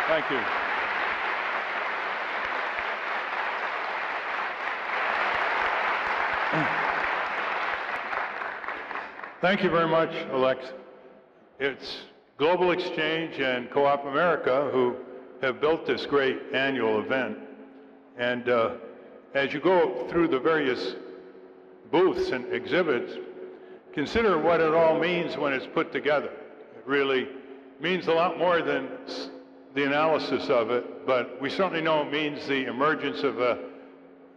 Thank you. Thank you very much, Alex. It's Global Exchange and Co-op America who have built this great annual event. And as you go through the various booths and exhibits, consider what it all means when it's put together. It really means a lot more than the analysis of it, but we certainly know it means the emergence of a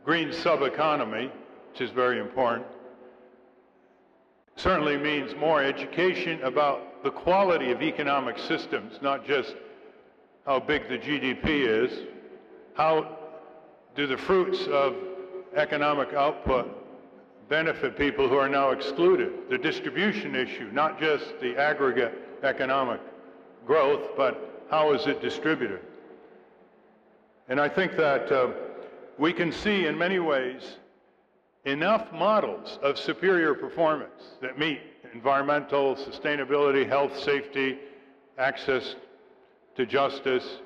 green sub-economy, which is very important. Certainly means more education about the quality of economic systems, not just how big the GDP is, how do the fruits of economic output benefit people who are now excluded, the distribution issue, not just the aggregate economic growth, but how is it distributed? And I think that we can see in many ways enough models of superior performance that meet environmental, sustainability, health, safety, access to justice,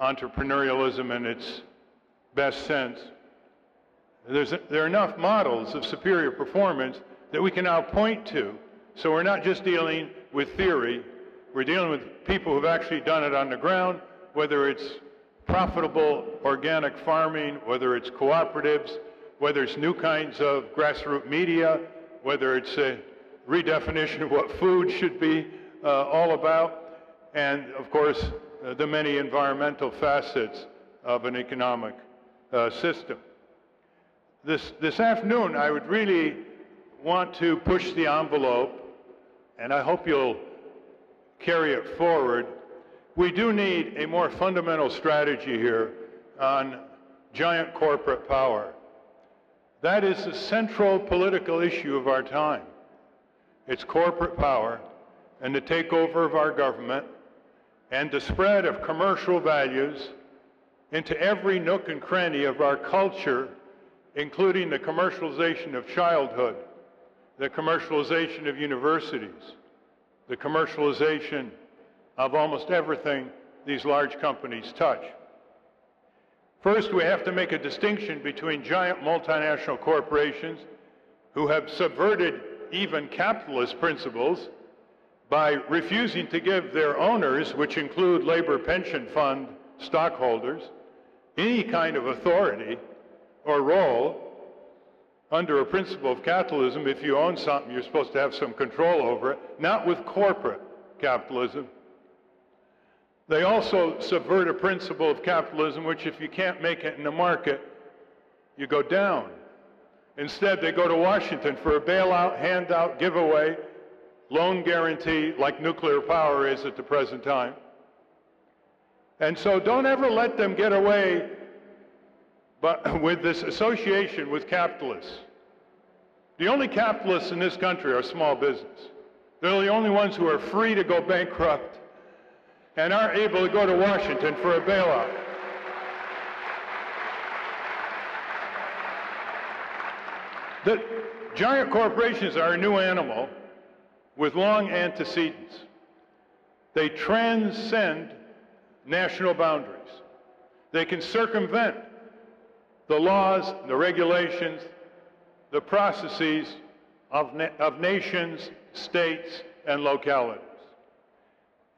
entrepreneurialism in its best sense. There are enough models of superior performance that we can now point to, so we're not just dealing with theory, we're dealing with people who've actually done it on the ground, whether it's profitable organic farming, whether it's cooperatives, whether it's new kinds of grassroots media, whether it's a redefinition of what food should be all about, and of course the many environmental facets of an economic system. This afternoon I would really want to push the envelope, and I hope you'll carry it forward. We do need a more fundamental strategy here on giant corporate power. That is the central political issue of our time. It's corporate power and the takeover of our government and the spread of commercial values into every nook and cranny of our culture, including the commercialization of childhood, the commercialization of universities, the commercialization of almost everything these large companies touch. First, we have to make a distinction between giant multinational corporations who have subverted even capitalist principles by refusing to give their owners, which include labor pension fund stockholders, any kind of authority or role under a principle of capitalism. If you own something, you're supposed to have some control over it, not with corporate capitalism. They also subvert a principle of capitalism, which if you can't make it in the market, you go down. Instead, they go to Washington for a bailout, handout, giveaway, loan guarantee, like nuclear power is at the present time. And so don't ever let them get away with this association with capitalists. The only capitalists in this country are small business. They're the only ones who are free to go bankrupt and aren't able to go to Washington for a bailout. The giant corporations are a new animal with long antecedents. They transcend national boundaries. They can circumvent the laws, the regulations, the processes of nations, states, and localities.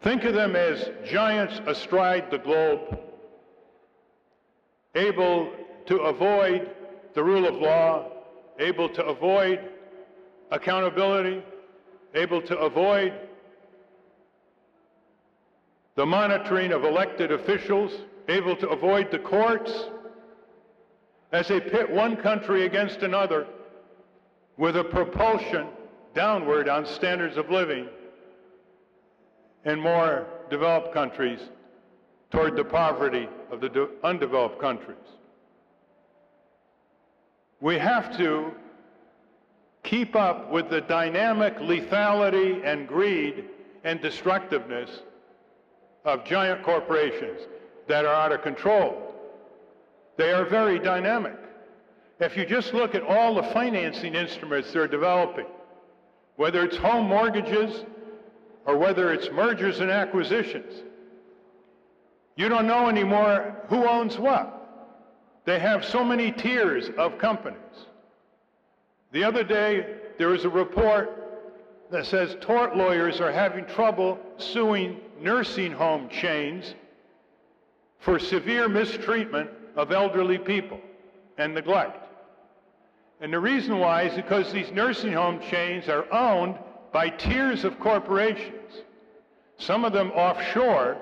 Think of them as giants astride the globe, able to avoid the rule of law, able to avoid accountability, able to avoid the monitoring of elected officials, able to avoid the courts, as they pit one country against another with a propulsion downward on standards of living in more developed countries toward the poverty of the undeveloped countries. We have to keep up with the dynamic lethality and greed and destructiveness of giant corporations that are out of control. They are very dynamic. If you just look at all the financing instruments they're developing, whether it's home mortgages or whether it's mergers and acquisitions, You don't know anymore who owns what. They have so many tiers of companies. The other day, there was a report that says tort lawyers are having trouble suing nursing home chains for severe mistreatment of elderly people and neglect. And the reason why is because these nursing home chains are owned by tiers of corporations, some of them offshore,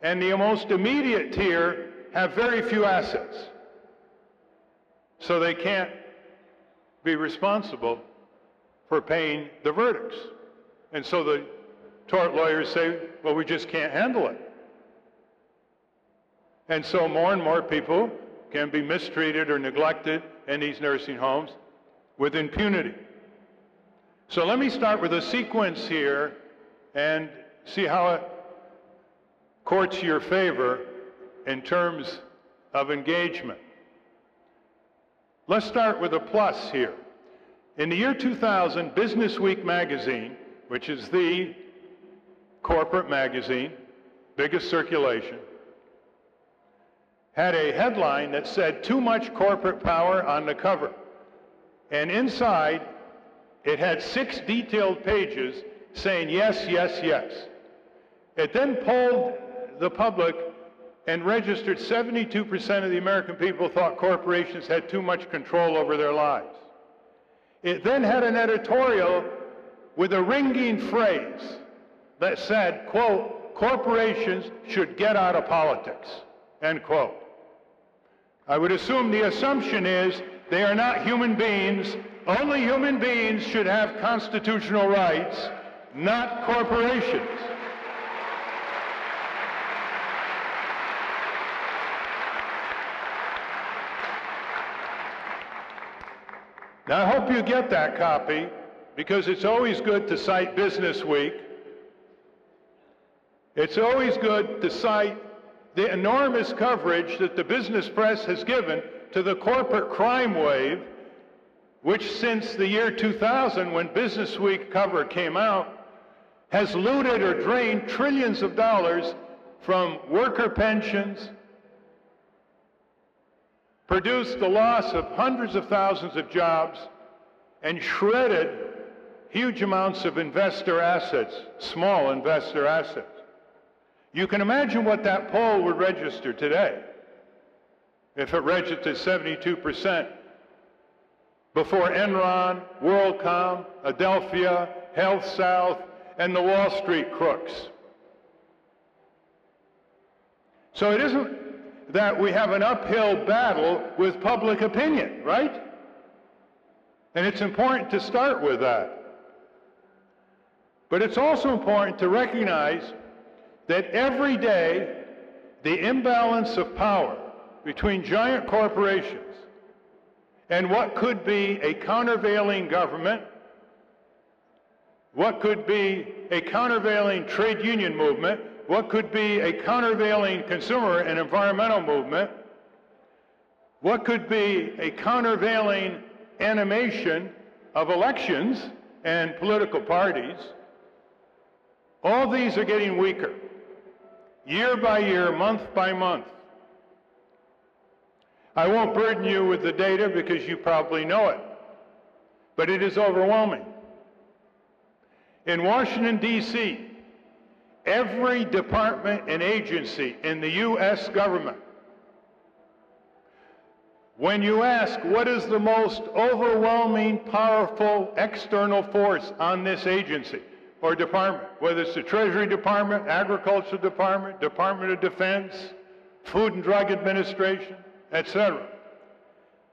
and the most immediate tier have very few assets. So they can't be responsible for paying the verdicts. And so the tort lawyers say, well, we just can't handle it. And so more and more people can be mistreated or neglected in these nursing homes with impunity. So let me start with a sequence here and see how it courts your favor in terms of engagement. Let's start with a plus here. In the year 2000, Business Week magazine, which is the corporate magazine, biggest circulation, had a headline that said, "Too much corporate power" on the cover. And inside, it had 6 detailed pages saying yes, yes, yes. It then polled the public and registered 72% of the American people thought corporations had too much control over their lives. It then had an editorial with a ringing phrase that said, quote, "Corporations should get out of politics," end quote. I would assume the assumption is they are not human beings. Only human beings should have constitutional rights, not corporations. Now, I hope you get that copy, because it's always good to cite Business Week. It's always good to cite the enormous coverage that the business press has given to the corporate crime wave, which since the year 2000, when Business Week cover came out, has looted or drained trillions of dollars from worker pensions, produced the loss of hundreds of thousands of jobs, and shredded huge amounts of investor assets, small investor assets. You can imagine what that poll would register today if it registered 72% before Enron, WorldCom, Adelphia, HealthSouth, and the Wall Street crooks. So it isn't that we have an uphill battle with public opinion, right? And it's important to start with that. But it's also important to recognize that every day the imbalance of power between giant corporations and what could be a countervailing government, what could be a countervailing trade union movement, what could be a countervailing consumer and environmental movement, what could be a countervailing animation of elections and political parties, all these are getting weaker, year by year, month by month. I won't burden you with the data because you probably know it, but it is overwhelming. In Washington, D.C., every department and agency in the U.S. government, when you ask what is the most overwhelming, powerful external force on this agency or department, whether it's the Treasury Department, Agriculture Department, Department of Defense, Food and Drug Administration, etc.,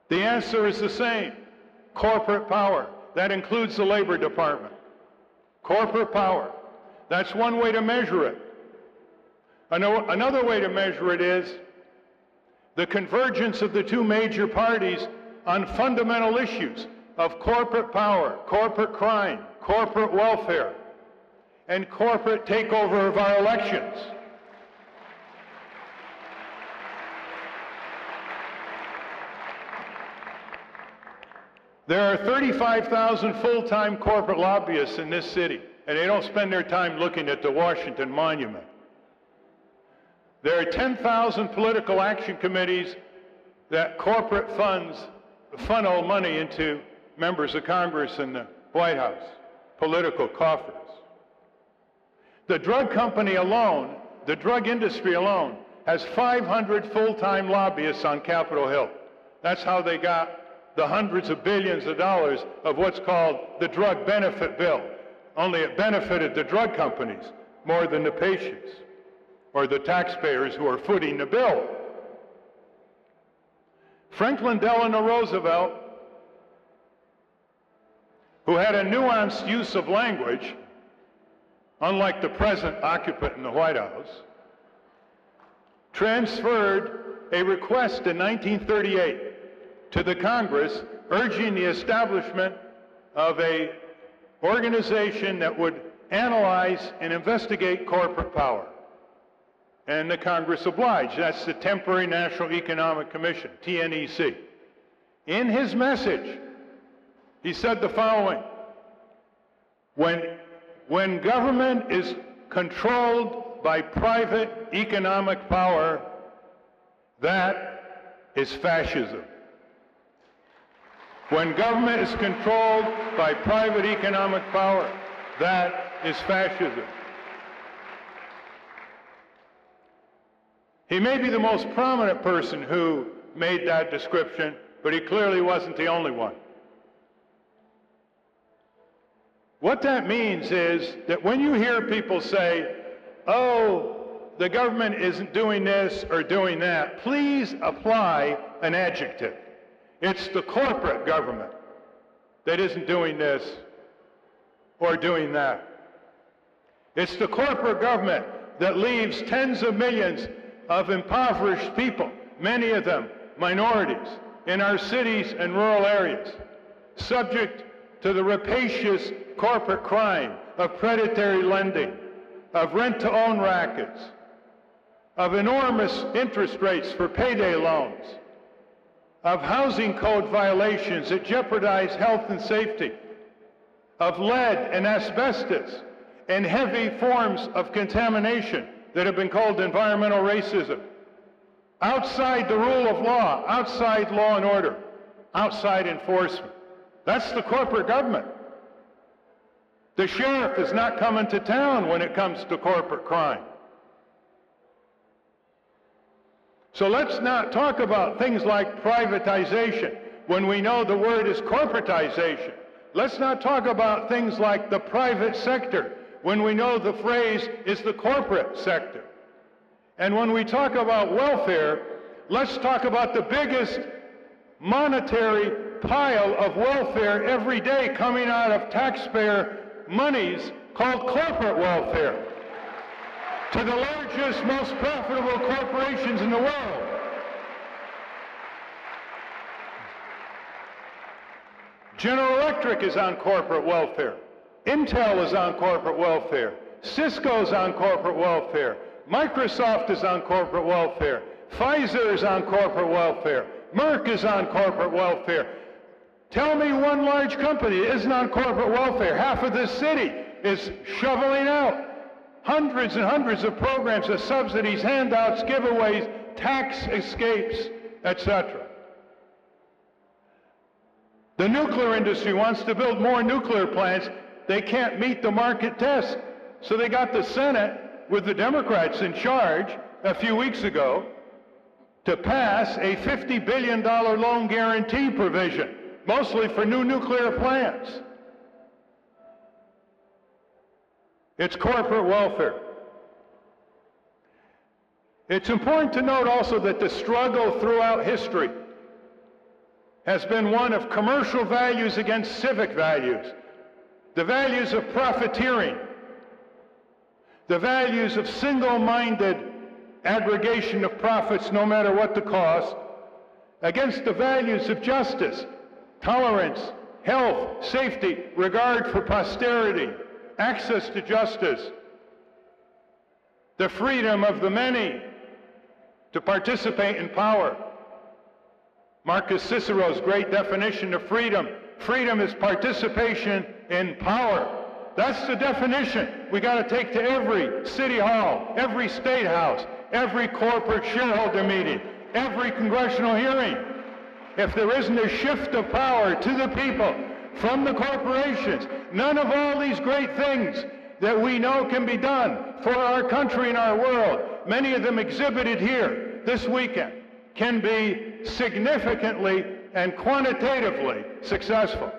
the answer is the same: corporate power. That includes the Labor Department. Corporate power. That's one way to measure it. Another way to measure it is the convergence of the two major parties on fundamental issues of corporate power, corporate crime, corporate welfare, and corporate takeover of our elections. There are 35,000 full-time corporate lobbyists in this city, and they don't spend their time looking at the Washington Monument. There are 10,000 political action committees that corporate funds funnel money into members of Congress and the White House, political coffers. The drug company alone, the drug industry alone, has 500 full-time lobbyists on Capitol Hill. That's how they got the hundreds of billions of dollars of what's called the drug benefit bill. Only it benefited the drug companies more than the patients or the taxpayers who are footing the bill. Franklin Delano Roosevelt, who had a nuanced use of language, unlike the present occupant in the White House, transferred a request in 1938 to the Congress urging the establishment of an organization that would analyze and investigate corporate power. And the Congress obliged. That's the Temporary National Economic Commission, TNEC. In his message, he said the following: when government is controlled by private economic power, that is fascism. When government is controlled by private economic power, that is fascism. He may be the most prominent person who made that description, but he clearly wasn't the only one. What that means is that when you hear people say, oh, the government isn't doing this or doing that, please apply an adjective. It's the corporate government that isn't doing this or doing that. It's the corporate government that leaves tens of millions of impoverished people, many of them minorities, in our cities and rural areas, subject to the rapacious corporate crime of predatory lending, of rent-to-own rackets, of enormous interest rates for payday loans, of housing code violations that jeopardize health and safety, of lead and asbestos, and heavy forms of contamination that have been called environmental racism. Outside the rule of law, outside law and order, outside enforcement. That's the corporate government. The sheriff is not coming to town when it comes to corporate crime. So let's not talk about things like privatization when we know the word is corporatization. Let's not talk about things like the private sector when we know the phrase is the corporate sector. And when we talk about welfare, let's talk about the biggest monetary pile of welfare every day coming out of taxpayer monies called corporate welfare to the largest, most profitable corporations in the world. General Electric is on corporate welfare. Intel is on corporate welfare. Cisco is on corporate welfare. Microsoft is on corporate welfare. Pfizer is on corporate welfare. Merck is on corporate welfare. Tell me one large company that isn't on corporate welfare. Half of this city is shoveling out hundreds and hundreds of programs of subsidies, handouts, giveaways, tax escapes, etc. The nuclear industry wants to build more nuclear plants. They can't meet the market test. So they got the Senate, with the Democrats in charge a few weeks ago, to pass a $50 billion loan guarantee provision, mostly for new nuclear plants. It's corporate welfare. It's important to note also that the struggle throughout history has been one of commercial values against civic values, the values of profiteering, the values of single-minded aggregation of profits no matter what the cost, against the values of justice, tolerance, health, safety, regard for posterity, access to justice, the freedom of the many to participate in power. Marcus Cicero's great definition of freedom. Freedom is participation in power. That's the definition we got to take to every city hall, every state house, every corporate shareholder meeting, every congressional hearing. If there isn't a shift of power to the people from the corporations, none of all these great things that we know can be done for our country and our world, many of them exhibited here this weekend, can be significantly and quantitatively successful.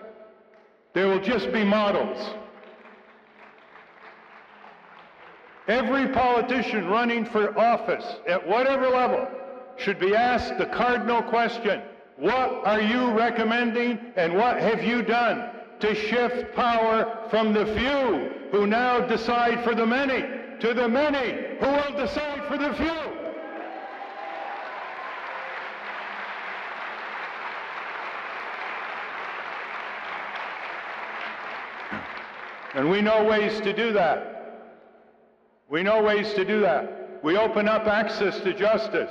They will just be models. Every politician running for office at whatever level should be asked the cardinal question: what are you recommending and what have you done to shift power from the few who now decide for the many to the many who will decide for the few? And we know ways to do that. We know ways to do that. We open up access to justice.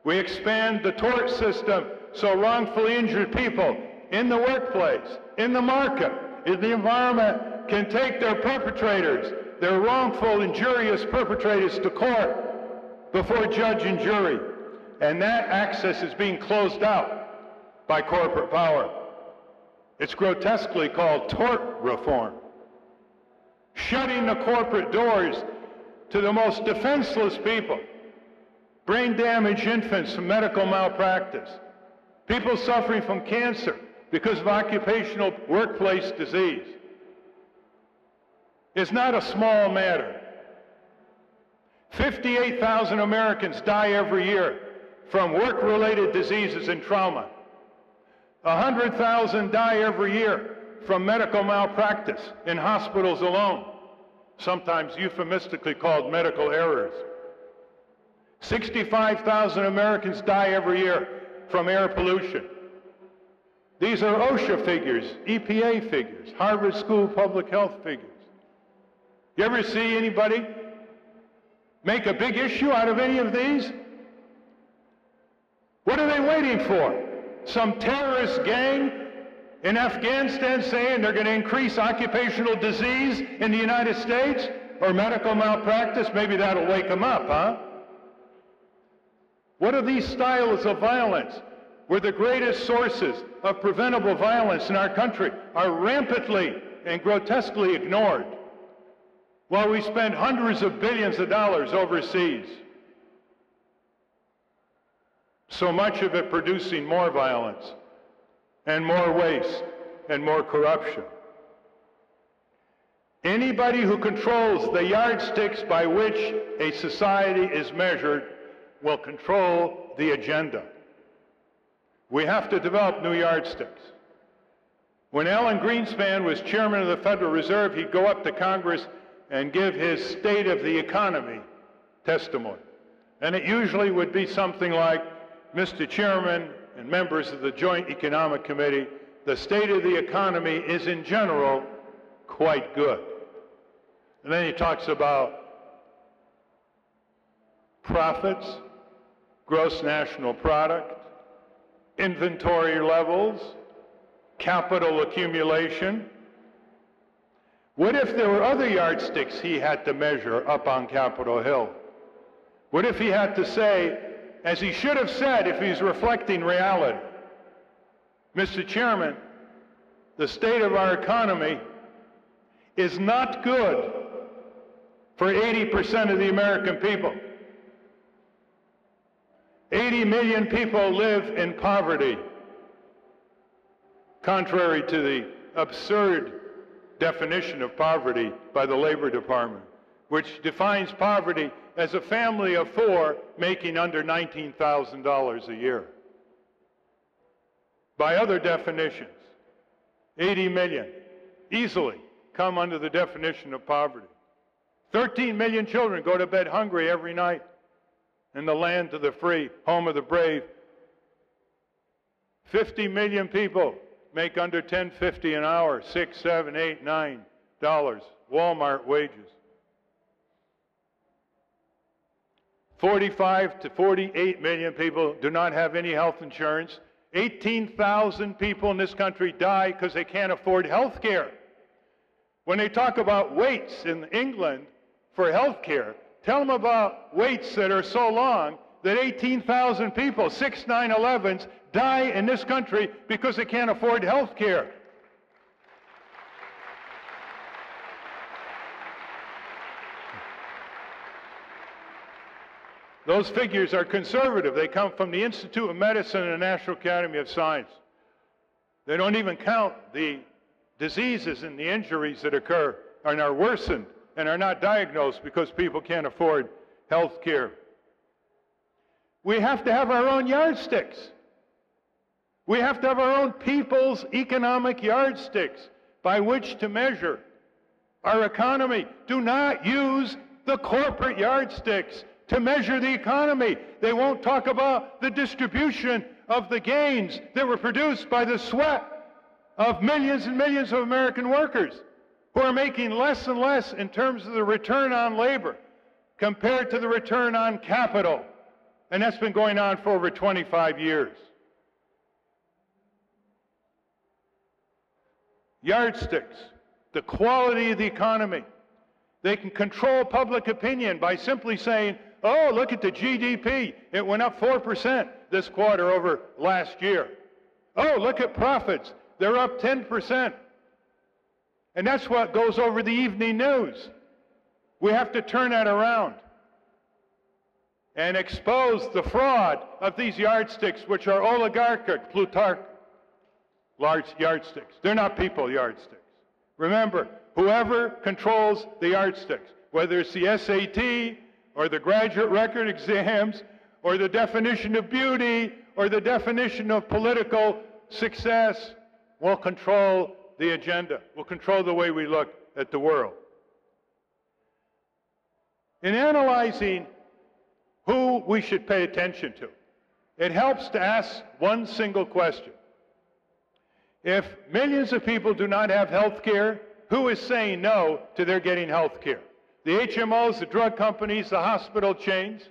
We expand the tort system so wrongfully injured people in the workplace, in the market, in the environment can take their perpetrators, their wrongful, injurious perpetrators, to court before judge and jury. And that access is being closed out by corporate power. It's grotesquely called tort reform. Shutting the corporate doors to the most defenseless people, brain-damaged infants from medical malpractice, people suffering from cancer because of occupational workplace disease. It's not a small matter. 58,000 Americans die every year from work-related diseases and trauma. 100,000 die every year from medical malpractice in hospitals alone, sometimes euphemistically called medical errors. 65,000 Americans die every year from air pollution. These are OSHA figures, EPA figures, Harvard School Public Health figures. You ever see anybody make a big issue out of any of these? What are they waiting for? Some terrorist gang in Afghanistan saying they're going to increase occupational disease in the United States? Or medical malpractice? Maybe that'll wake them up, huh? What are these styles of violence, where the greatest sources of preventable violence in our country are rampantly and grotesquely ignored, while we spend hundreds of billions of dollars overseas? So much of it producing more violence and more waste and more corruption. Anybody who controls the yardsticks by which a society is measured will control the agenda. We have to develop new yardsticks. When Alan Greenspan was chairman of the Federal Reserve, he'd go up to Congress and give his State of the Economy testimony. And it usually would be something like, Mr. Chairman and members of the Joint Economic Committee, the state of the economy is in general quite good. And then he talks about profits, gross national product, inventory levels, capital accumulation. What if there were other yardsticks he had to measure up on Capitol Hill? What if he had to say, as he should have said if he's reflecting reality, Mr. Chairman, the state of our economy is not good for 80% of the American people. 80 million people live in poverty, contrary to the absurd definition of poverty by the Labor Department, which defines poverty as a family of four making under $19,000 a year. By other definitions, 80 million easily come under the definition of poverty. 13 million children go to bed hungry every night in the land of the free, home of the brave. 50 million people make under $10.50 an hour, $6, $7, $8, $9 Walmart wages. 45 to 48 million people do not have any health insurance. 18,000 people in this country die because they can't afford health care. When they talk about waits in England for health care, Tell them about waits that are so long that 18,000 people, 6 9/11s, die in this country because they can't afford health care. Those figures are conservative. They come from the Institute of Medicine and the National Academy of Science. They don't even count the diseases and the injuries that occur and are worsened and are not diagnosed because people can't afford health care. We have to have our own yardsticks. We have to have our own people's economic yardsticks by which to measure our economy. Do not use the corporate yardsticks to measure the economy. They won't talk about the distribution of the gains that were produced by the sweat of millions and millions of American workers who are making less and less in terms of the return on labor compared to the return on capital. And that's been going on for over 25 years. Yardsticks, the quality of the economy. They can control public opinion by simply saying, oh, look at the GDP. It went up 4% this quarter over last year. Oh, look at profits. They're up 10%. And that's what goes over the evening news. We have to turn that around and expose the fraud of these yardsticks, which are oligarchic, plutarchic large yardsticks. They're not people yardsticks. Remember, whoever controls the yardsticks, whether it's the SAT or the graduate record exams or the definition of beauty or the definition of political success, will control the agenda, will control the way we look at the world. In analyzing who we should pay attention to, it helps to ask one single question. If millions of people do not have health care, who is saying no to their getting health care? The HMOs, the drug companies, the hospital chains?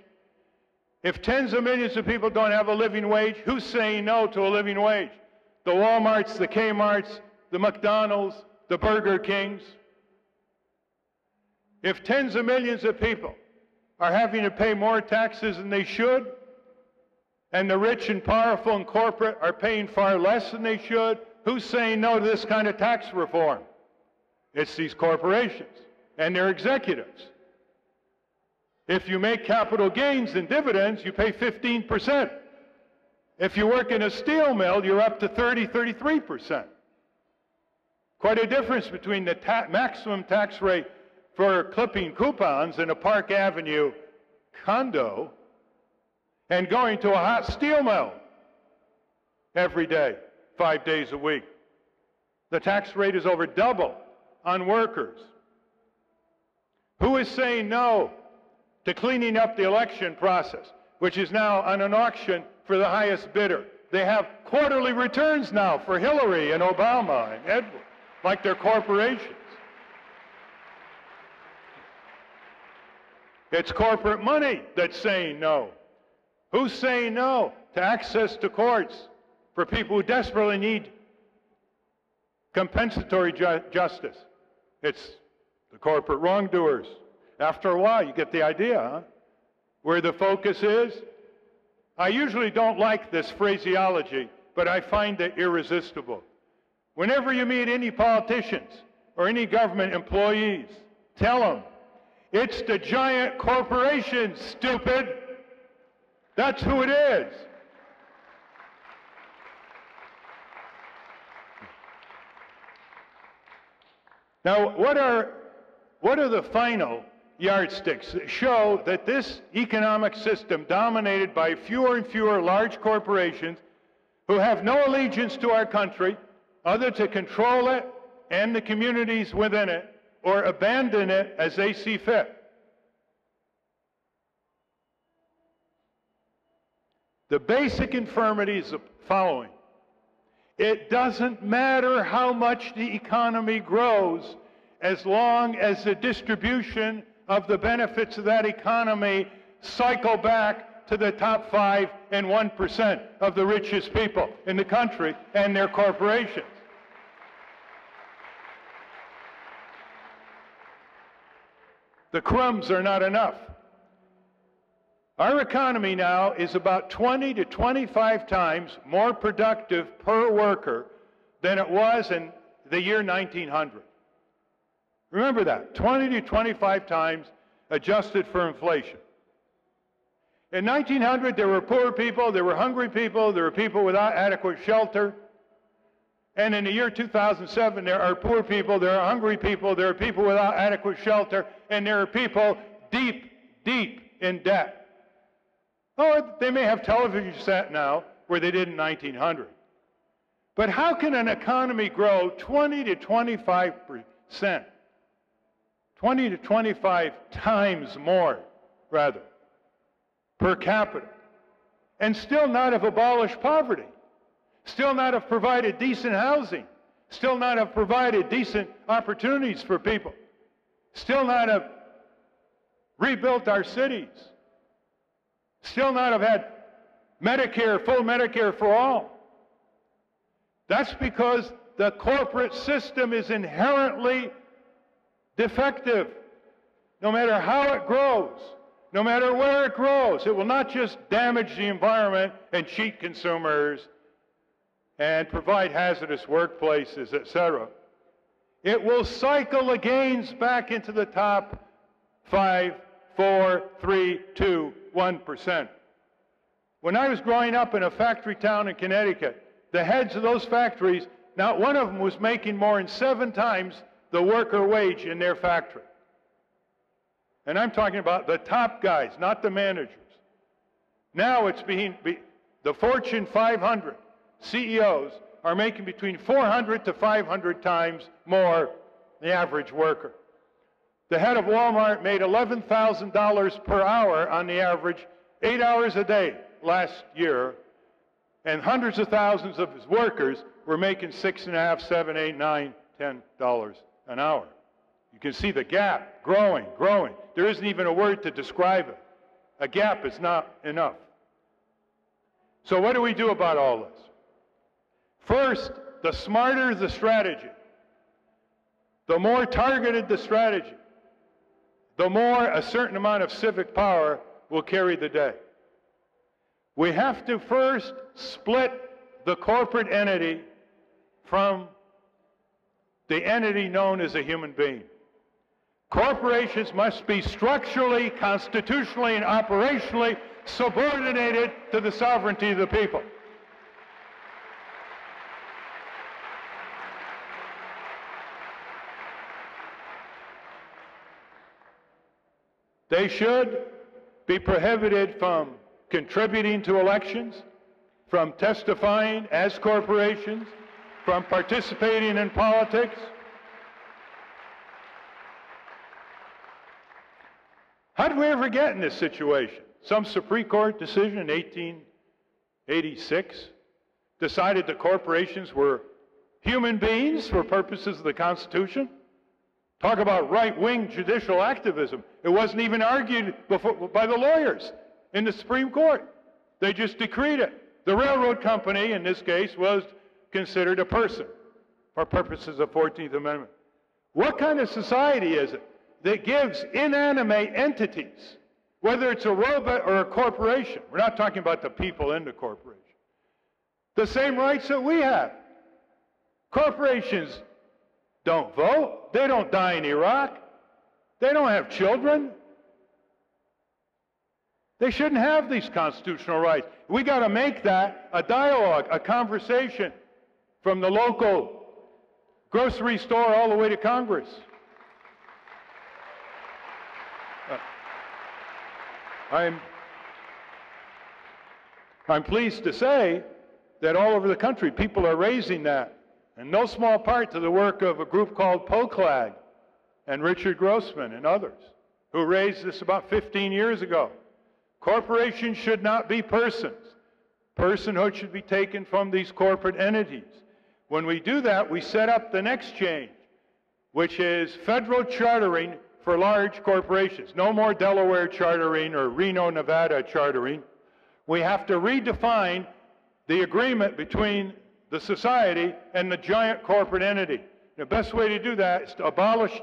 If tens of millions of people don't have a living wage, who's saying no to a living wage? The Walmarts, the Kmarts, the McDonald's, the Burger Kings? If tens of millions of people are having to pay more taxes than they should, and the rich and powerful and corporate are paying far less than they should, who's saying no to this kind of tax reform? It's these corporations and their executives. If you make capital gains and dividends, you pay 15%. If you work in a steel mill, you're up to 33%. Quite a difference between the maximum tax rate for clipping coupons in a Park Avenue condo and going to a hot steel mill every day, 5 days a week. The tax rate is over double on workers. Who is saying no to cleaning up the election process, which is now on an auction for the highest bidder? They have quarterly returns now for Hillary and Obama and Edward, like they're corporations. It's corporate money that's saying no. Who's saying no to access to courts for people who desperately need compensatory justice? It's the corporate wrongdoers. After a while, you get the idea, huh? Where the focus is. I usually don't like this phraseology, but I find it irresistible. Whenever you meet any politicians or any government employees, tell them, it's the giant corporations, stupid. That's who it is. Now, what are the final yardsticks that show that this economic system, dominated by fewer and fewer large corporations who have no allegiance to our country other to control it and the communities within it, or abandon it as they see fit? The basic infirmity is the following. It doesn't matter how much the economy grows as long as the distribution of the benefits of that economy cycle back to the top 5 and 1% of the richest people in the country and their corporations. The crumbs are not enough. Our economy now is about 20 to 25 times more productive per worker than it was in the year 1900. Remember that, 20 to 25 times adjusted for inflation. In 1900, there were poor people, there were hungry people, there were people without adequate shelter. And in the year 2007, there are poor people, there are hungry people, there are people without adequate shelter, and there are people deep, deep in debt. Oh, they may have television set now where they did in 1900. But how can an economy grow 20 to 25%? 20 to 25 times more, rather, per capita, and still not have abolished poverty, still not have provided decent housing, still not have provided decent opportunities for people, still not have rebuilt our cities, still not have had Medicare, full Medicare for all? That's because the corporate system is inherently defective. No matter how it grows, no matter where it grows, it will not just damage the environment and cheat consumers and provide hazardous workplaces, etc. It will cycle the gains back into the top 5, 4, 3, 2, 1%. When I was growing up in a factory town in Connecticut, the heads of those factories, not one of them was making more than 7 times the worker wage in their factory. And I'm talking about the top guys, not the managers. Now it's the Fortune 500 CEOs are making between 400 to 500 times more than the average worker. The head of Walmart made $11,000 per hour on the average, 8 hours a day last year, and hundreds of thousands of his workers were making $6.5, $7, $8, $9, $10 an hour. You can see the gap growing, growing. There isn't even a word to describe it. A gap is not enough. So what do we do about all this? First, the smarter the strategy, the more targeted the strategy, the more a certain amount of civic power will carry the day. We have to first split the corporate entity from the entity known as a human being. Corporations must be structurally, constitutionally, and operationally subordinated to the sovereignty of the people. They should be prohibited from contributing to elections, from testifying as corporations, from participating in politics. How did we ever get in this situation? Some Supreme Court decision in 1886 decided that corporations were human beings for purposes of the Constitution. Talk about right-wing judicial activism. It wasn't even argued by the lawyers in the Supreme Court. They just decreed it. The railroad company, in this case, was considered a person for purposes of 14th Amendment. What kind of society is it that gives inanimate entities, whether it's a robot or a corporation, we're not talking about the people in the corporation, the same rights that we have? Corporations don't vote. They don't die in Iraq. They don't have children. They shouldn't have these constitutional rights. We got to make that a dialogue, a conversation from the local grocery store all the way to Congress. I'm pleased to say that all over the country people are raising that, in no small part to the work of a group called POCLAG and Richard Grossman and others, who raised this about 15 years ago. Corporations should not be persons. Personhood should be taken from these corporate entities. When we do that, we set up the next change, which is federal chartering for large corporations. No more Delaware chartering or Reno, Nevada chartering. We have to redefine the agreement between the society and the giant corporate entity. The best way to do that is to abolish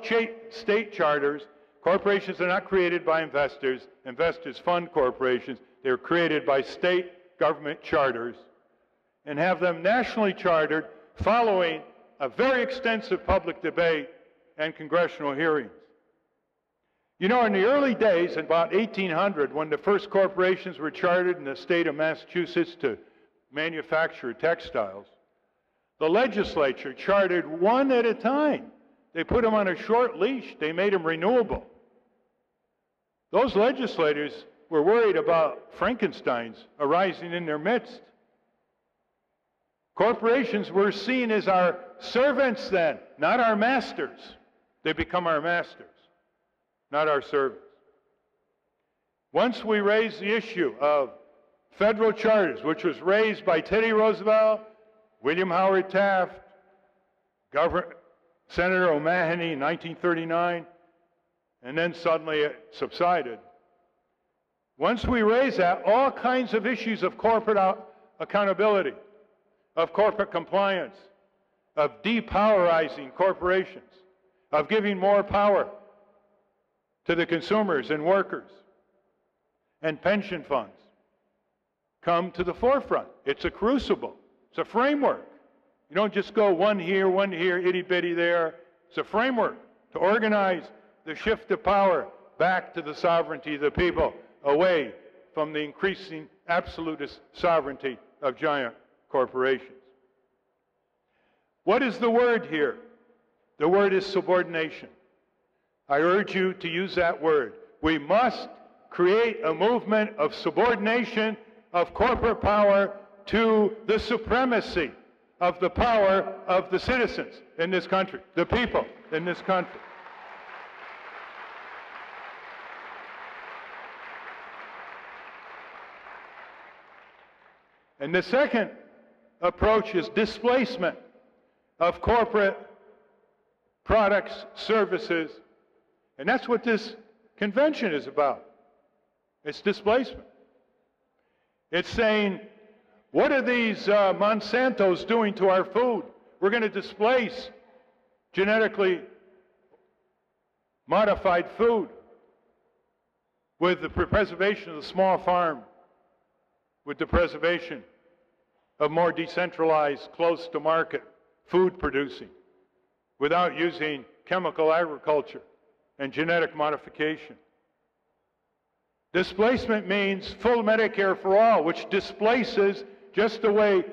state charters, Corporations are not created by investors. Investors fund corporations. They're created by state government charters and have them nationally chartered following a very extensive public debate and congressional hearings. You know, in the early days, in about 1800, when the first corporations were chartered in the state of Massachusetts to manufacture textiles, the legislature chartered one at a time. They put them on a short leash. They made them renewable. Those legislators were worried about Frankensteins arising in their midst. Corporations were seen as our servants then, not our masters. They become our masters, not our servants. Once we raised the issue of federal charters, which was raised by Teddy Roosevelt, William Howard Taft, Senator O'Mahony in 1939, and then suddenly it subsided. Once we raised that, all kinds of issues of corporate accountability, of corporate compliance, of depowerizing corporations, of giving more power to the consumers and workers and pension funds, come to the forefront. It's a crucible. It's a framework. You don't just go one here, itty-bitty there. It's a framework to organize the shift of power back to the sovereignty of the people, away from the increasing absolutist sovereignty of giant corporations. What is the word here? The word is subordination. I urge you to use that word. We must create a movement of subordination of corporate power to the supremacy of the power of the citizens in this country, the people in this country. And the second approach is displacement of corporate products, services, and that's what this convention is about. It's displacement. It's saying, what are these Monsantos doing to our food? We're going to displace genetically modified food with the preservation of the small farm, with the preservation of more decentralized, close-to-market food producing, without using chemical agriculture and genetic modification. Displacement means full Medicare for all, which displaces, just the way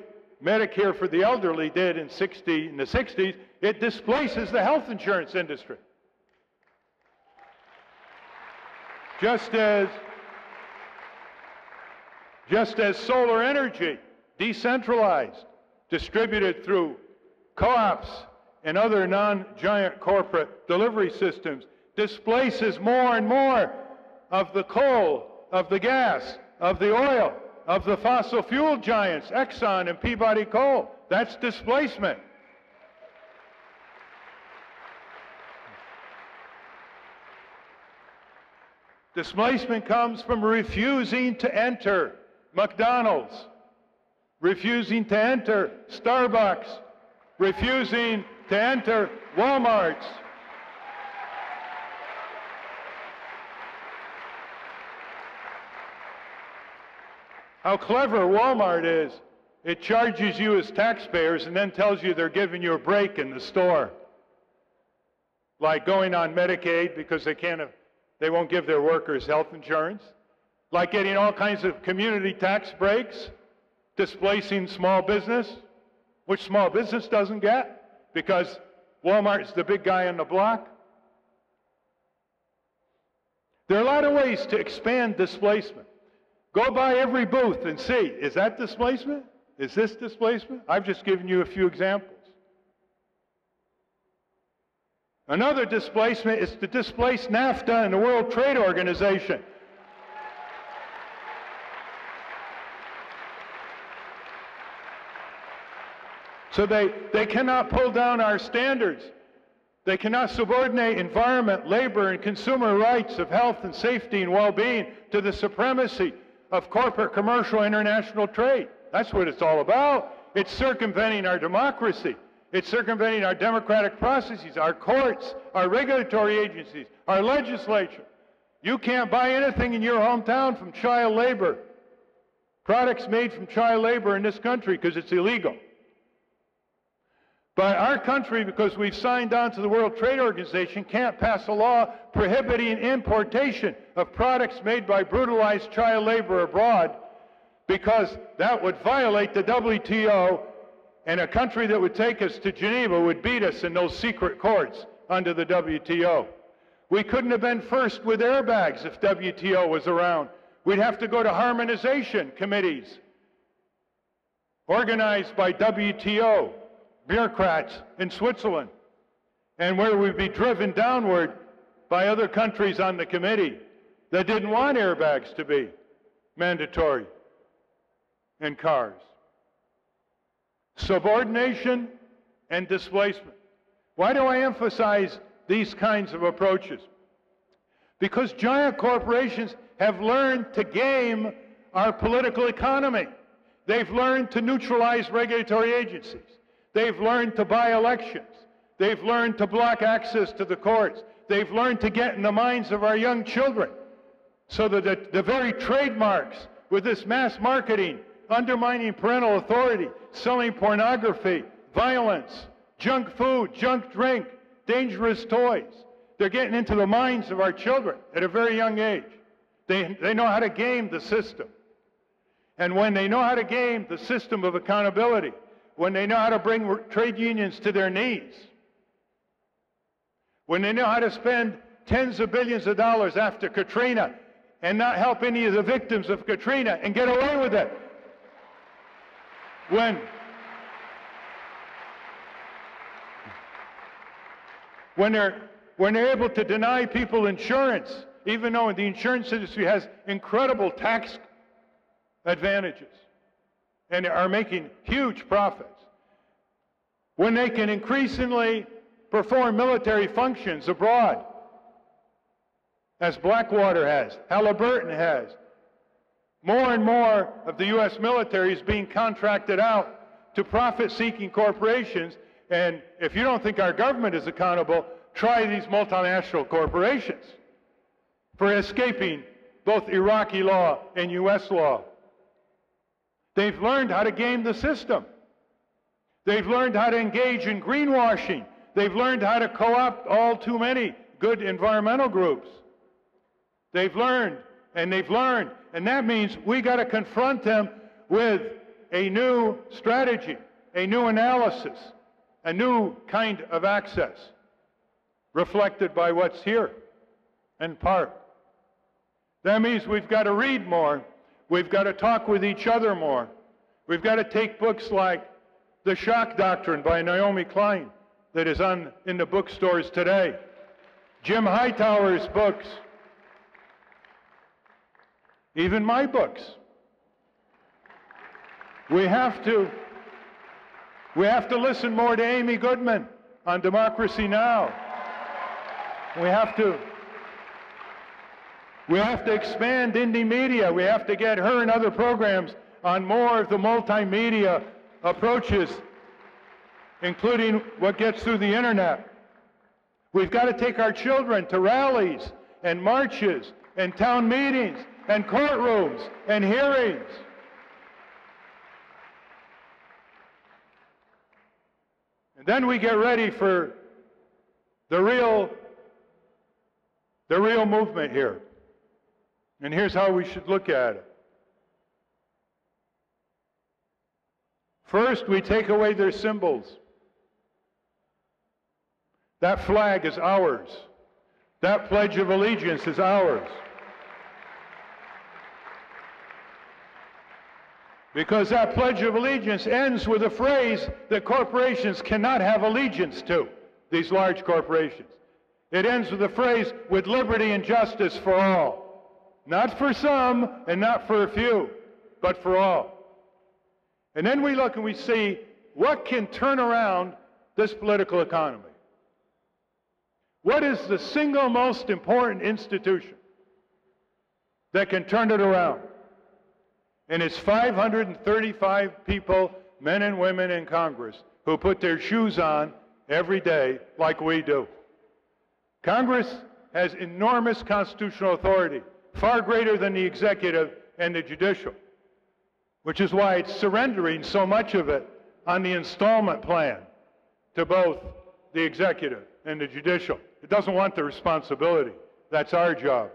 Medicare for the elderly did in the 60s, it displaces the health insurance industry. Just as solar energy, decentralized, distributed through co-ops and other non-giant corporate delivery systems, displaces more and more of the coal, of the gas, of the oil, of the fossil fuel giants, Exxon and Peabody Coal. That's displacement. Displacement comes from refusing to enter McDonald's, refusing to enter Starbucks, refusing to enter Walmart's. How clever Walmart is. It charges you as taxpayers and then tells you they're giving you a break in the store. Like going on Medicaid because they won't give their workers health insurance. Like getting all kinds of community tax breaks, displacing small business, which small business doesn't get because Walmart's the big guy on the block. There are a lot of ways to expand displacement. Go by every booth and see, is that displacement? Is this displacement? I've just given you a few examples. Another displacement is to displace NAFTA and the World Trade Organization. So they cannot pull down our standards. They cannot subordinate environment, labor, and consumer rights of health and safety and well-being to the supremacy of corporate, commercial, international trade. That's what it's all about. It's circumventing our democracy. It's circumventing our democratic processes, our courts, our regulatory agencies, our legislature. You can't buy anything in your hometown from child labor, products made from child labor in this country, because it's illegal. But our country, because we've signed on to the World Trade Organization, can't pass a law prohibiting importation of products made by brutalized child labor abroad, because that would violate the WTO, and a country that would take us to Geneva would beat us in those secret courts under the WTO. We couldn't have been first with airbags if WTO was around. We'd have to go to harmonization committees organized by WTO bureaucrats in Switzerland, and where we'd be driven downward by other countries on the committee that didn't want airbags to be mandatory in cars. Subordination and displacement. Why do I emphasize these kinds of approaches? Because giant corporations have learned to game our political economy. They've learned to neutralize regulatory agencies. They've learned to buy elections. They've learned to block access to the courts. They've learned to get in the minds of our young children, so that the very trademarks with this mass marketing, undermining parental authority, selling pornography, violence, junk food, junk drink, dangerous toys, they're getting into the minds of our children at a very young age. They know how to game the system. And when they know how to game the system of accountability, when they know how to bring trade unions to their knees, when they know how to spend tens of billions of dollars after Katrina and not help any of the victims of Katrina and get away with it, when they're able to deny people insurance, even though the insurance industry has incredible tax advantages and are making huge profits, when they can increasingly perform military functions abroad, as Blackwater has, Halliburton has. More and more of the U.S. military is being contracted out to profit-seeking corporations, and if you don't think our government is accountable, try these multinational corporations for escaping both Iraqi law and U.S. law. They've learned how to game the system. They've learned how to engage in greenwashing. They've learned how to co-opt all too many good environmental groups. They've learned, and that means we got to confront them with a new strategy, a new analysis, a new kind of access, reflected by what's here, in part. That means we've got to read more. We've got to talk with each other more. We've got to take books like The Shock Doctrine by Naomi Klein, that is in the bookstores today. Jim Hightower's books. Even my books. We have to listen more to Amy Goodman on Democracy Now! We have to expand indie media. We have to get her and other programs on more of the multimedia approaches, including what gets through the internet. We've got to take our children to rallies and marches and town meetings and courtrooms and hearings. And then we get ready for the real movement here. And here's how we should look at it. First, we take away their symbols. That flag is ours. That Pledge of Allegiance is ours. Because that Pledge of Allegiance ends with a phrase that corporations cannot have allegiance to, these large corporations. It ends with a phrase, with liberty and justice for all. Not for some and not for a few, but for all. And then we look and we see what can turn around this political economy. What is the single most important institution that can turn it around? And it's 535 people, men and women in Congress, who put their shoes on every day like we do. Congress has enormous constitutional authority, far greater than the executive and the judicial, which is why it's surrendering so much of it on the installment plan to both the executive and the judicial. It doesn't want the responsibility. That's our job.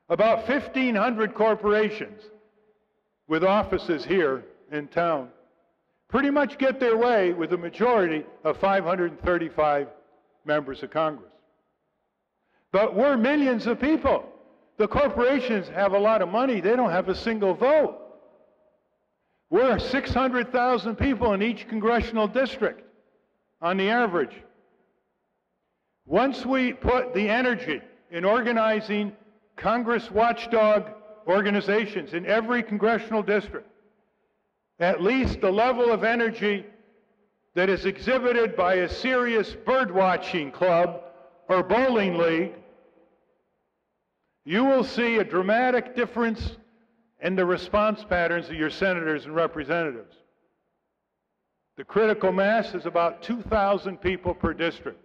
About 1,500 corporations with offices here in town pretty much get their way with a majority of 535 members of Congress. But we're millions of people. The corporations have a lot of money. They don't have a single vote. We're 600,000 people in each congressional district on the average. Once we put the energy in organizing Congress watchdog organizations in every congressional district, at least the level of energy that is exhibited by a serious bird-watching club or bowling league, you will see a dramatic difference in the response patterns of your senators and representatives. The critical mass is about 2,000 people per district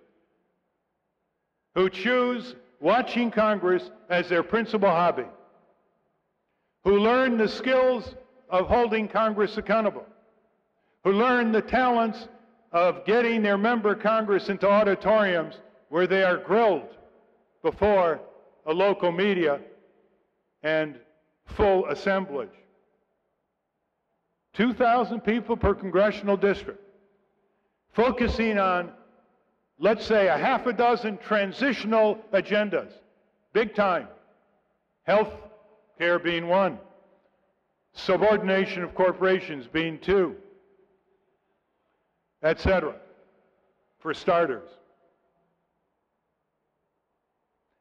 who choose watching Congress as their principal hobby, who learn the skills of holding Congress accountable, who learn the talents of getting their member Congress into auditoriums where they are grilled before a local media and full assemblage. 2,000 people per congressional district, focusing on, let's say, a half a dozen transitional agendas, big time. Health care being one, subordination of corporations being two, etc., for starters.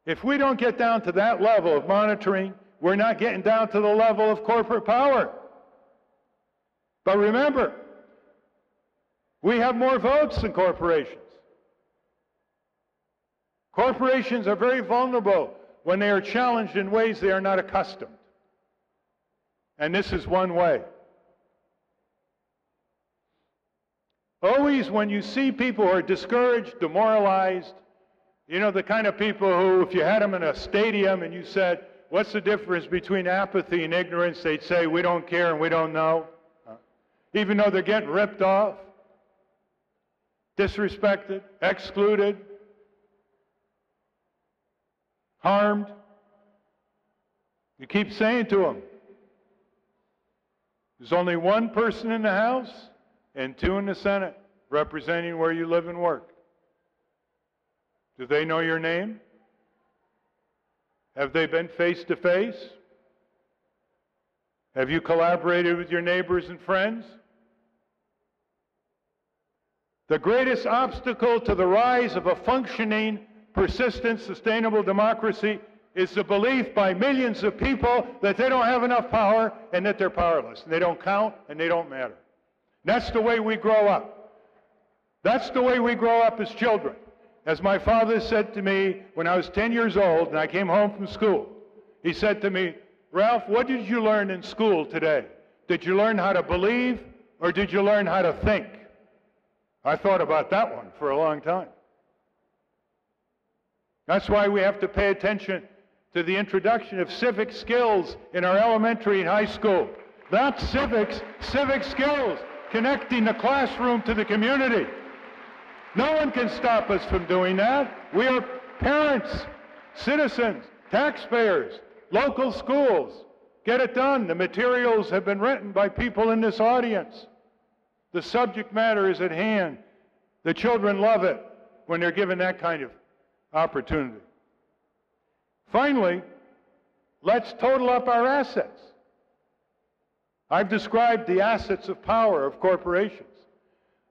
If we don't get down to that level of monitoring, we're not getting down to the level of corporate power. But remember, we have more votes than corporations. Corporations are very vulnerable when they are challenged in ways they are not accustomed. And this is one way. Always when you see people who are discouraged, demoralized, you know, the kind of people who, if you had them in a stadium and you said, what's the difference between apathy and ignorance? They'd say, we don't care and we don't know. Even though they're getting ripped off, disrespected, excluded, harmed. You keep saying to them, there's only one person in the House and two in the Senate representing where you live and work. Do they know your name? Have they been face to face? Have you collaborated with your neighbors and friends? The greatest obstacle to the rise of a functioning, persistent, sustainable democracy is the belief by millions of people that they don't have enough power and that they're powerless. And they don't count and they don't matter. That's the way we grow up. That's the way we grow up as children. As my father said to me when I was 10 years old and I came home from school, he said to me, Ralph, what did you learn in school today? Did you learn how to believe or did you learn how to think? I thought about that one for a long time. That's why we have to pay attention to the introduction of civic skills in our elementary and high school. That's civics, civic skills, connecting the classroom to the community. No one can stop us from doing that. We are parents, citizens, taxpayers, local schools. Get it done. The materials have been written by people in this audience. The subject matter is at hand. The children love it when they're given that kind of opportunity. Finally, let's total up our assets. I've described the assets of power of corporations.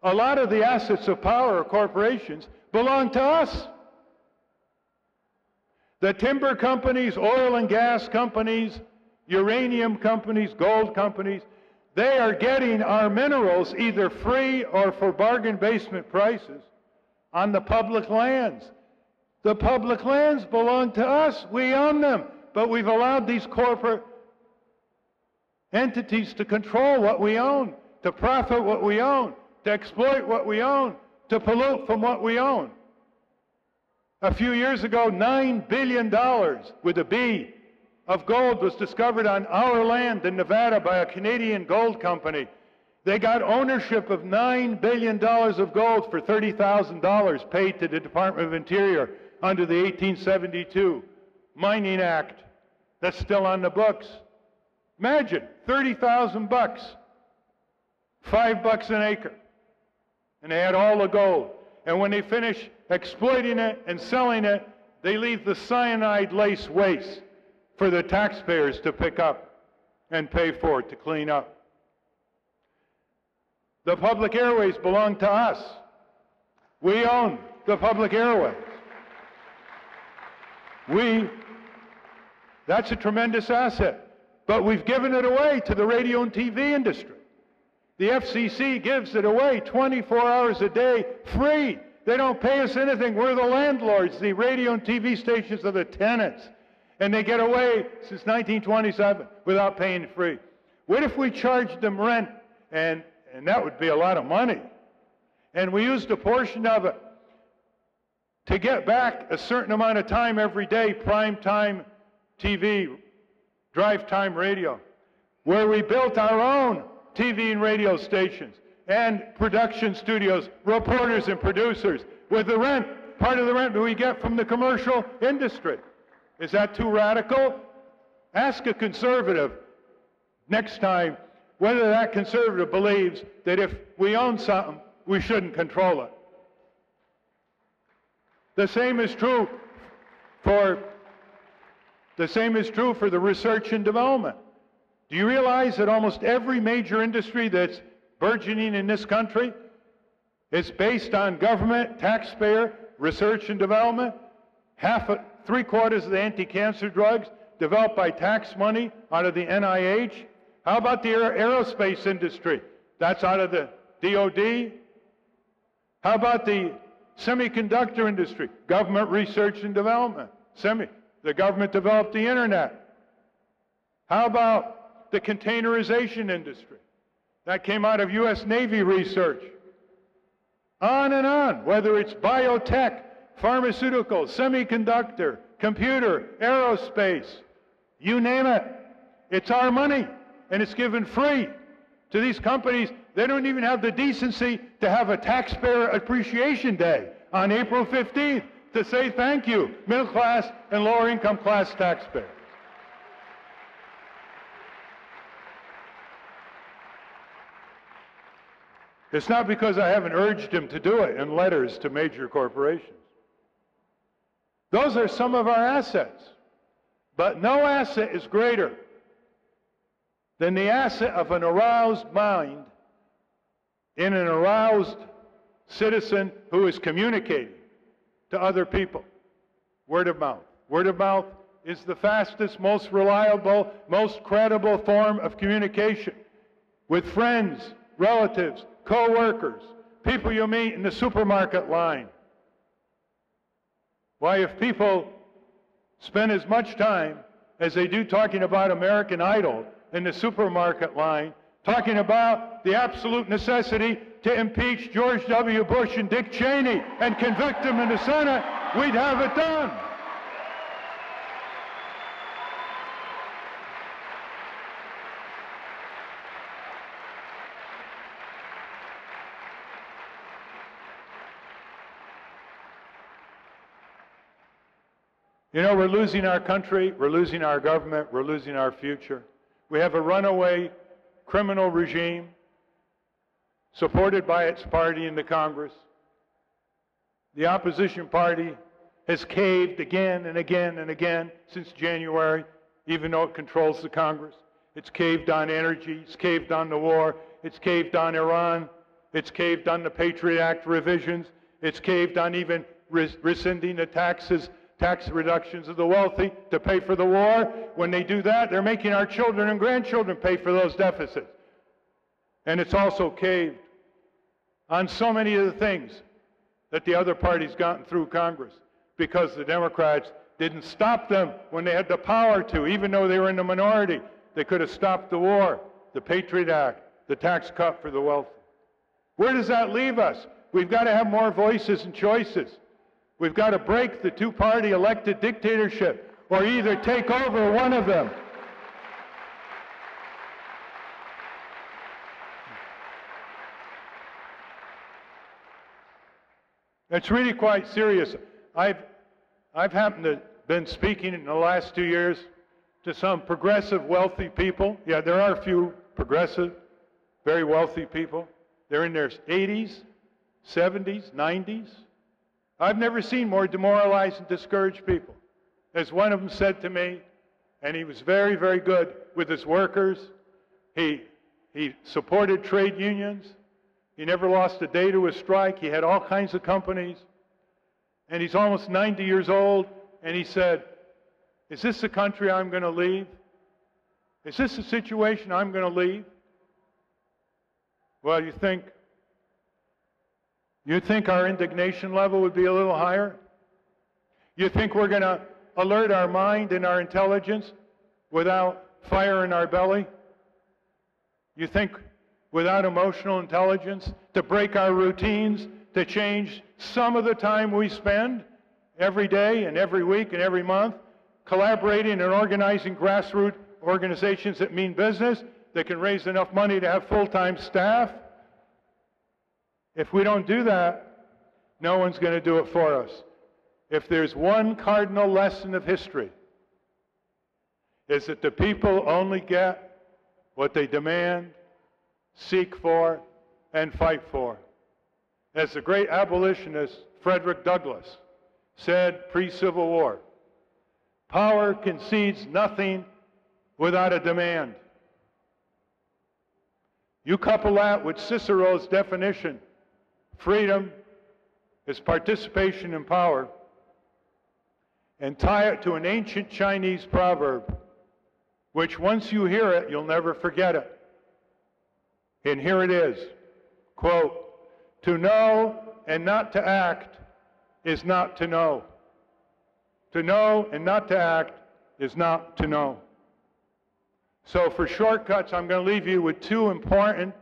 A lot of the assets of power of corporations belong to us. The timber companies, oil and gas companies, uranium companies, gold companies, they are getting our minerals either free or for bargain basement prices on the public lands. The public lands belong to us. We own them. But we've allowed these corporate entities to control what we own, to profit what we own. to exploit what we own, to pollute from what we own. A few years ago, $9 billion with a B of gold was discovered on our land in Nevada by a Canadian gold company. They got ownership of $9 billion of gold for $30,000 paid to the Department of Interior under the 1872 Mining Act that's still on the books. Imagine, 30,000 bucks, $5 an acre. And they had all the gold. And when they finish exploiting it and selling it, they leave the cyanide-laced waste for the taxpayers to pick up and pay for it, to clean up. The public airways belong to us. We own the public airways. That's a tremendous asset. But we've given it away to the radio and TV industry. The FCC gives it away 24 hours a day, free. They don't pay us anything. We're the landlords. The radio and TV stations are the tenants. And they get away since 1927 without paying free. What if we charged them rent, and that would be a lot of money, and we used a portion of it to get back a certain amount of time every day, prime time TV, drive time radio, where we built our own TV and radio stations and production studios, reporters and producers, with the rent, part of the rent that we get from the commercial industry. Is that too radical? Ask a conservative next time whether that conservative believes that if we own something, we shouldn't control it. The same is true for the research and development. Do you realize that almost every major industry that's burgeoning in this country is based on government, taxpayer, research and development? Three-quarters of the anti-cancer drugs developed by tax money out of the NIH. How about the aerospace industry? That's out of the DOD. How about the semiconductor industry? Government research and development. The government developed the internet. How about the containerization industry? That came out of U.S. Navy research. On and on, whether it's biotech, pharmaceutical, semiconductor, computer, aerospace, you name it. It's our money, and it's given free to these companies. They don't even have the decency to have a taxpayer appreciation day on April 15th to say thank you, middle class and lower income class taxpayers. It's not because I haven't urged him to do it in letters to major corporations. Those are some of our assets. But no asset is greater than the asset of an aroused mind in an aroused citizen who is communicating to other people. Word of mouth. Word of mouth is the fastest, most reliable, most credible form of communication with friends, relatives, co-workers, people you meet in the supermarket line. Why, if people spend as much time as they do talking about American Idol in the supermarket line, talking about the absolute necessity to impeach George W. Bush and Dick Cheney and convict them in the Senate, we'd have it done. You know, we're losing our country, we're losing our government, we're losing our future. We have a runaway criminal regime supported by its party in the Congress. The opposition party has caved again and again and again since January, even though it controls the Congress. It's caved on energy, it's caved on the war, it's caved on Iran, it's caved on the Patriot Act revisions, it's caved on even rescinding the tax reductions of the wealthy to pay for the war. When they do that, they're making our children and grandchildren pay for those deficits. And it's also caved on so many of the things that the other parties gotten through Congress because the Democrats didn't stop them when they had the power to. Even though they were in the minority, they could have stopped the war, the Patriot Act, the tax cut for the wealthy. Where does that leave us? We've got to have more voices and choices. We've got to break the two-party elected dictatorship, or either take over one of them. It's really quite serious. I've happened to been speaking in the last 2 years to some progressive, wealthy people. Yeah, there are a few progressive, very wealthy people. They're in their 80s, 70s, 90s. I've never seen more demoralized and discouraged people. As one of them said to me, and he was very, very good with his workers. He supported trade unions. He never lost a day to a strike. He had all kinds of companies. And he's almost 90 years old, and he said, is this the country I'm going to leave? Is this the situation I'm going to leave? Well, you think our indignation level would be a little higher? You think we're going to alert our mind and our intelligence without fire in our belly? You think without emotional intelligence to break our routines, to change some of the time we spend every day and every week and every month collaborating and organizing grassroots organizations that mean business, that can raise enough money to have full-time staff? If we don't do that, no one's going to do it for us. If there's one cardinal lesson of history, is that the people only get what they demand, seek for, and fight for. As the great abolitionist Frederick Douglass said pre-Civil War, power concedes nothing without a demand. You couple that with Cicero's definition, freedom is participation in power, and tie it to an ancient Chinese proverb, which once you hear it, you'll never forget it. And here it is, quote, to know and not to act is not to know. To know and not to act is not to know. So for shortcuts, I'm going to leave you with two important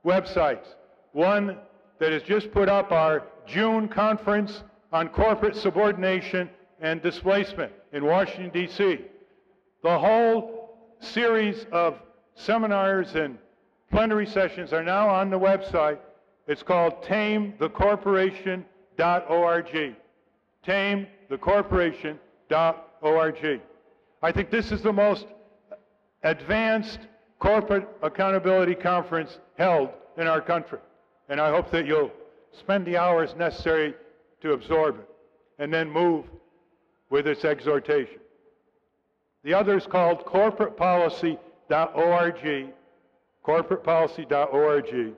websites. One that has just put up our June conference on corporate subordination and displacement in Washington, D.C. The whole series of seminars and plenary sessions are now on the website. It's called tamethecorporation.org. tamethecorporation.org. I think this is the most advanced corporate accountability conference held in our country. And I hope that you'll spend the hours necessary to absorb it and then move with its exhortation. The other is called corporatepolicy.org, corporatepolicy.org.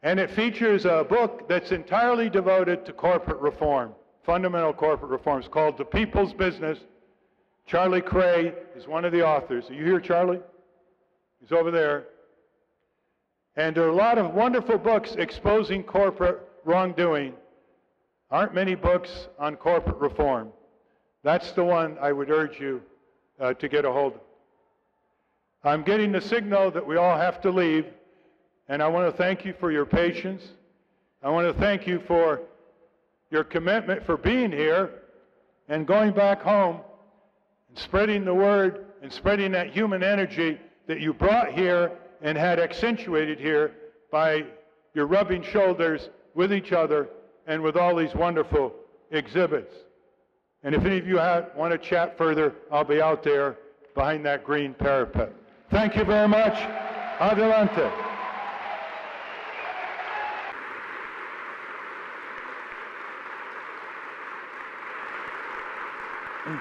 And it features a book that's entirely devoted to corporate reform, fundamental corporate reforms, called The People's Business. Charlie Cray is one of the authors. Are you here, Charlie? He's over there. And there are a lot of wonderful books exposing corporate wrongdoing. Aren't many books on corporate reform. That's the one I would urge you to get a hold of. I'm getting the signal that we all have to leave, and I want to thank you for your patience. I want to thank you for your commitment for being here and going back home and spreading the word and spreading that human energy that you brought here and had accentuated here by your rubbing shoulders with each other and with all these wonderful exhibits. And if any of you want to chat further, I'll be out there behind that green parapet. Thank you very much. Adelante. Mm.